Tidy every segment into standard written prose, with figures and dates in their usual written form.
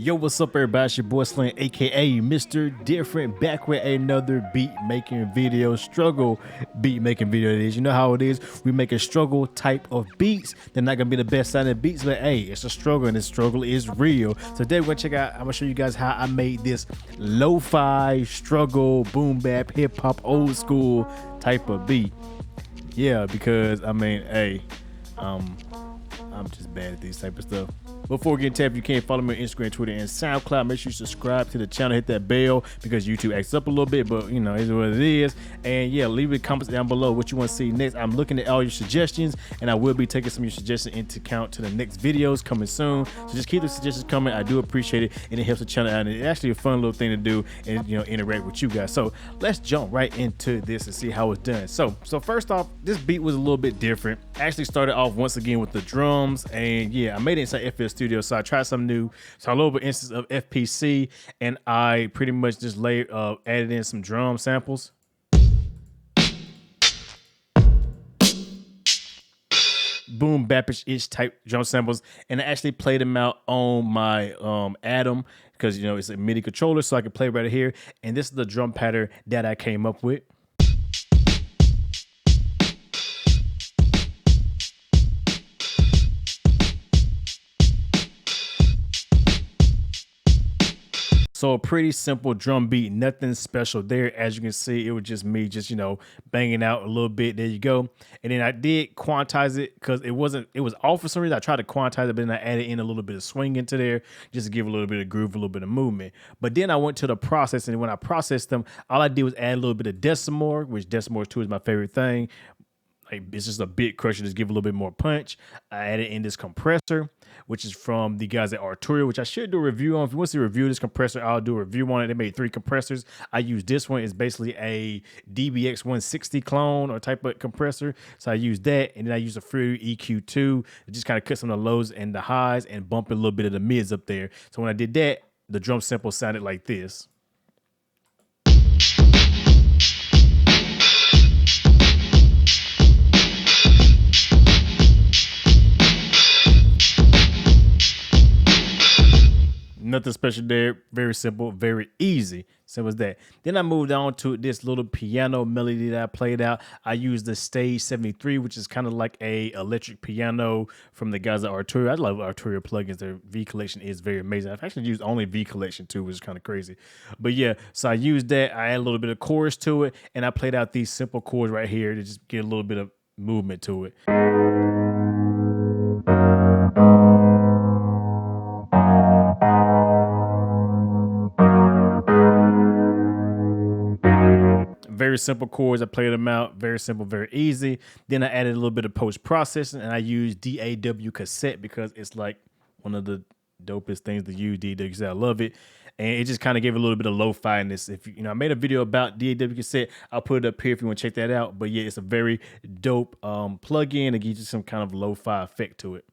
Yo, what's up everybody? It's your boy Slang, aka Mr. Different, back with another beat making video, struggle beat making video. It is, you know how it is. We make a struggle type of beats. They're not gonna be the best sounding beats, but hey, it's a struggle and the struggle is real. So today we're gonna check out, I'm gonna show you guys how I made this lo-fi struggle, boom bap, hip hop, old school type of beat. Yeah, because I mean, hey, I'm just bad at these type of stuff. Before we get into that, if you can't follow me on Instagram, Twitter, and SoundCloud, make sure you subscribe to the channel, hit that bell because YouTube acts up a little bit, but you know, it's what it is. And yeah, leave the comments down below what you want to see next. I'm looking at all your suggestions, and I will be taking some of your suggestions into account to the next videos coming soon. So just keep the suggestions coming. I do appreciate it, and it helps the channel out. And it's actually a fun little thing to do and, you know, interact with you guys. So let's jump right into this and see how it's done. So first off, this beat was a little bit different. I actually started off once again with the drums, and yeah, I made it inside FL Studio, so I tried something new. So a little bit instance of FPC, and I pretty much just added in some drum samples. Boom bapish-ish type drum samples, and I actually played them out on my Atom because, you know, it's a MIDI controller, so I can play right here. And this is the drum pattern that I came up with. So a pretty simple drum beat, nothing special there. As you can see, it was just me just, you know, banging out a little bit. There you go. And then I did quantize it because it was off for some reason. I tried to quantize it, but then I added in a little bit of swing into there just to give a little bit of groove, a little bit of movement. But then I went to the processing, and when I processed them, all I did was add a little bit of Decimore, which Decimore 2 is my favorite thing. Like, it's just a bit crusher, just give a little bit more punch. I added in this compressor, which is from the guys at Arturia, which I should do a review on. If you want to see a review of this compressor, I'll do a review on it. They made 3 compressors. I use this one. It's basically a DBX 160 clone or type of compressor. So I use that, and then I use a free EQ2 to just kind of cut some of the lows and the highs and bump a little bit of the mids up there. So when I did that, the drum sample sounded like this. Nothing special there. Very simple, very easy. Simple as that. Then I moved on to this little piano melody that I played out. I used the Stage 73, which is kind of like a electric piano from the guys at Arturia. I love Arturia plugins. Their V collection is very amazing. I've actually used only V collection too, which is kind of crazy. But yeah, so I used that. I added a little bit of chorus to it, and I played out these simple chords right here to just get a little bit of movement to it. Very simple chords. I played them out. Very simple, very easy. Then I added a little bit of post-processing, and I used DAW cassette because it's like one of the dopest things to use, DAW cassette. I love it. And it just kind of gave a little bit of lo-fi-ness. If you know, I made a video about DAW cassette. I'll put it up here if you want to check that out. But yeah, it's a very dope plug-in. It gives you some kind of lo-fi effect to it.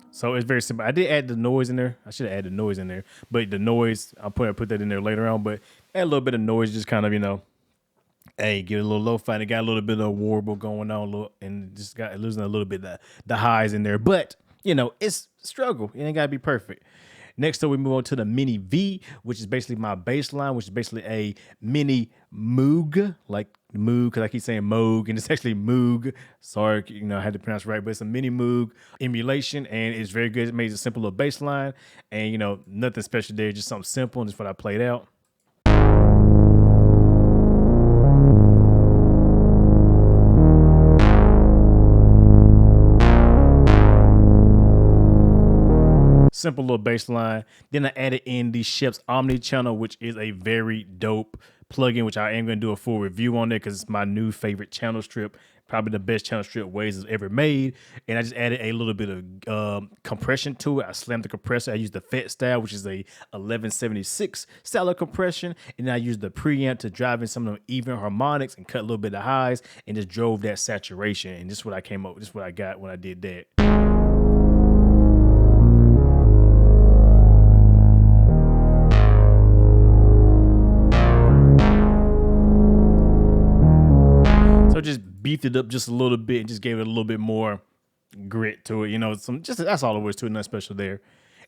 So it's very simple. I did add the noise in there. I should have added the noise in there, but the noise, I'll put that in there later on. But add a little bit of noise, just kind of, you know, hey, get a little lo-fi. And it got a little bit of warble going on, and just got losing a little bit of the highs in there. But you know, it's struggle. It ain't gotta be perfect. Next up, we move on to the Mini V, which is basically my bass line, which is basically a mini Moog, like Moog, because I keep saying Moog, and it's actually Moog. Sorry, you know, I had to pronounce it right, but it's a mini Moog emulation, and it's very good. It made a simple little bass line, and you know, nothing special there, just something simple, and just what I played out. Simple little bass line. Then I added in the Shep's Omni channel, which is a very dope plugin, which I am going to do a full review on there because it's my new favorite channel strip. Probably the best channel strip Waves has ever made. And I just added a little bit of compression to it. I slammed the compressor. I used the FET style, which is a 1176 style of compression. And then I used the preamp to drive in some of the even harmonics and cut a little bit of highs and just drove that saturation. And this is what I came up with. This is what I got when I did that. beefed it up just a little bit and just gave it a little bit more grit to it. You know, that's all it was to it, nothing special there.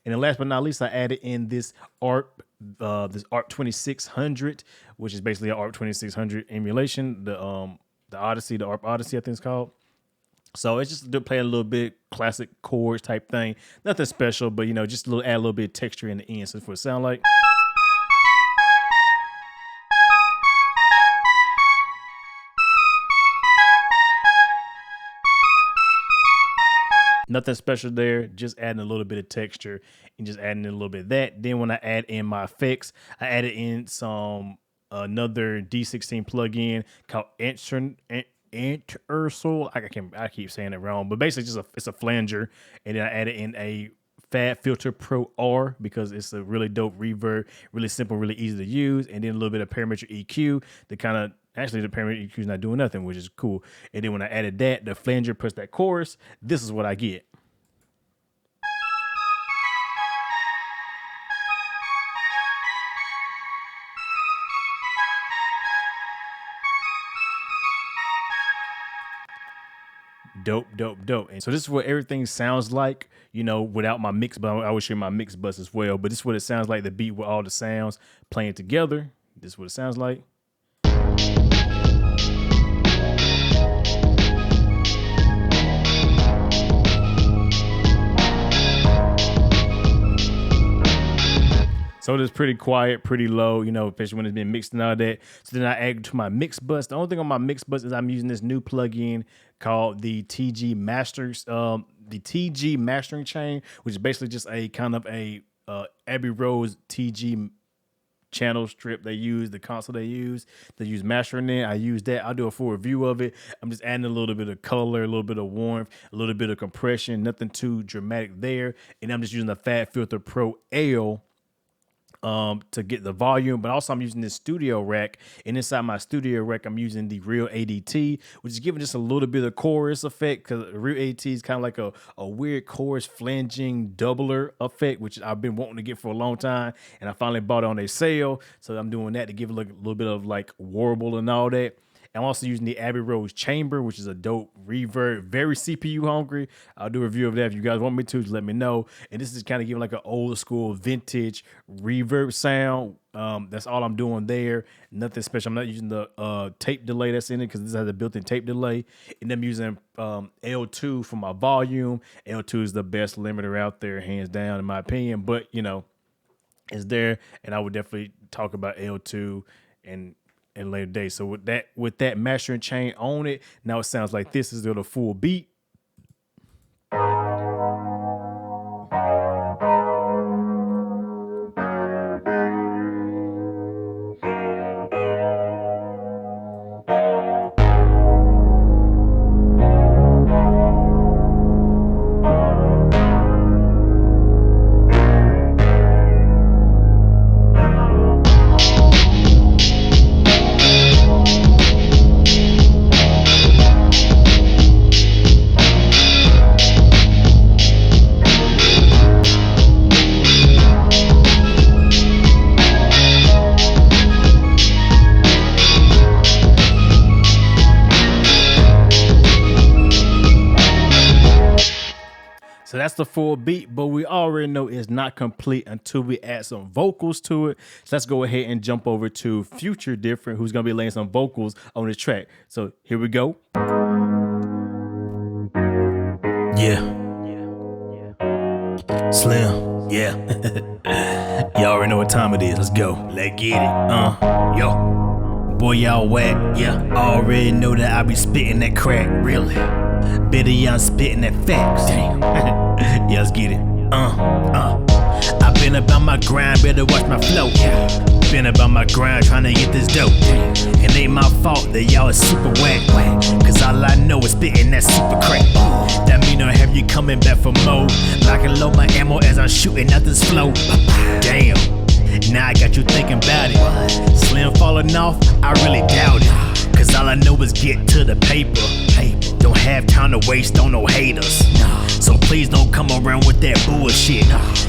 And then last but not least, I added in this ARP 2600, which is basically an ARP 2600 emulation. The Odyssey, the ARP Odyssey, I think it's called. So it's just to play a little bit classic chords type thing. Nothing special, but you know, just add a little bit of texture in the end. So for it sound like. Nothing special there, just adding a little bit of texture and just adding in a little bit of that. Then when I add in my effects, I added in another D16 plugin called Intersol. I keep saying it wrong, but basically it's a flanger. And then I added in a Fab Filter Pro R because it's a really dope reverb, really simple, really easy to use. And then a little bit of parametric EQ to kind of, actually the parametric EQ is not doing nothing, which is cool. And then when I added that, the flanger plus that chorus, this is what I get. Dope. And so this is what everything sounds like, you know, without my mix, but I will share my mix bus as well. But this is what it sounds like, the beat with all the sounds playing together. This is what it sounds like. So it is pretty quiet, pretty low, you know, especially when it's been mixed and all that. So then I add to my mix bus. The only thing on my mix bus is I'm using this new plugin called the TG Mastering Chain, which is basically just a kind of a Abbey Road TG channel strip they use, the console they use mastering it. I use that. I'll do a full review of it. I'm just adding a little bit of color, a little bit of warmth, a little bit of compression, nothing too dramatic there. And I'm just using the Fab Filter Pro L to get the volume, but also I'm using this studio rack, and inside my studio rack I'm using the Real ADT, which is giving just a little bit of chorus effect, because Real ADT is kind of like a weird chorus flanging doubler effect, which I've been wanting to get for a long time, and I finally bought it on a sale, so I'm doing that to give it a little bit of like warble and all that. I'm also using the Abbey Road Chamber, which is a dope reverb, very CPU hungry. I'll do a review of that if you guys want me to, just let me know. And this is kind of giving like an old school vintage reverb sound. That's all I'm doing there. Nothing special. I'm not using the tape delay that's in it because this has a built-in tape delay. And I'm using L2 for my volume. L2 is the best limiter out there, hands down, in my opinion. But, you know, it's there. And I would definitely talk about L2 and later day. So with that mastering chain on it, now it sounds like this is the full beat. So that's the full beat, but we already know it's not complete until we add some vocals to it. So let's go ahead and jump over to Future Different, who's going to be laying some vocals on the track. So here we go. Yeah. Slim. Yeah. Y'all already know what time it is. Let's go. Let's get it. Yo. Boy, y'all whack. Yeah. Already know that I be spitting that crack. Really? Better y'all spitting that facts. Damn. Yeah, let's get it. I been about my grind, better watch my flow. Yeah. Been about my grind, trying to get this dope. It ain't my fault that y'all is super whack. Cause all I know is spitting that super crack. That mean I have you coming back for more. Lock and load my ammo as I'm shooting out this flow. Damn. Now I got you thinking about it. Slim falling off, I really doubt it. Cause all I know is get to the paper. Don't have time to waste on no haters. So please don't come around with that bullshit.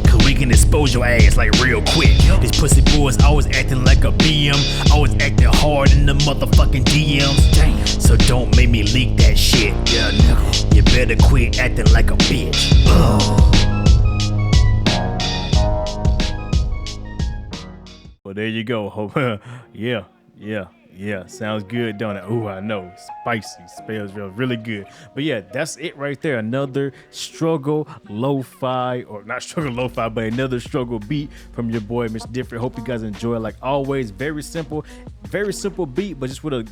Cause we can expose your ass like real quick. These pussy boys always acting like a BM. Always acting hard in the motherfucking DMs. So don't make me leak that shit. Yeah, nigga. You better quit acting like a bitch. Well, there you go. Yeah, sounds good, don't it? Ooh, I know, spicy, smells really good. But yeah, that's it right there. Another Struggle Lo-Fi, or not Struggle Lo-Fi, but another Struggle beat from your boy, Mr. Different. Hope you guys enjoy it. Like always, very simple beat, but just with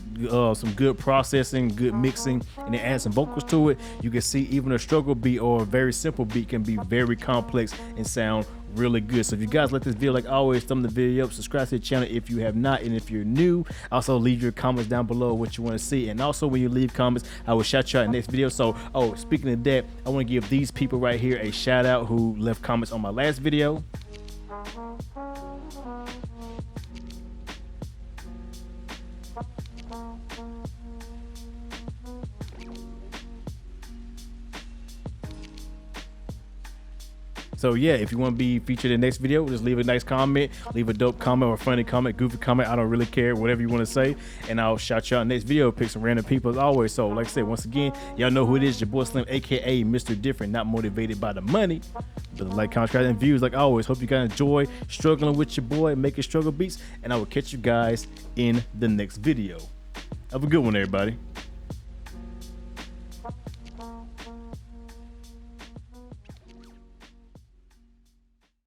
some good processing, good mixing, and then add some vocals to it. You can see even a struggle beat or a very simple beat can be very complex and sound really good. So if you guys like this video, like always, thumb the video up, subscribe to the channel if you have not, and if you're new, also leave your comments down below what you want to see. And also when you leave comments, I will shout you out in the next video. So speaking of that, I want to give these people right here a shout out who left comments on my last video. So yeah, if you want to be featured in the next video, just leave a nice comment, leave a dope comment or funny comment, goofy comment. I don't really care, whatever you want to say, and I'll shout you out in the next video, pick some random people as always. So like I said, once again, y'all know who it is, your boy Slim, aka Mr. Different, not motivated by the money, but the like, comment, and views like always. Hope you guys enjoy struggling with your boy, making struggle beats, and I will catch you guys in the next video. Have a good one, everybody.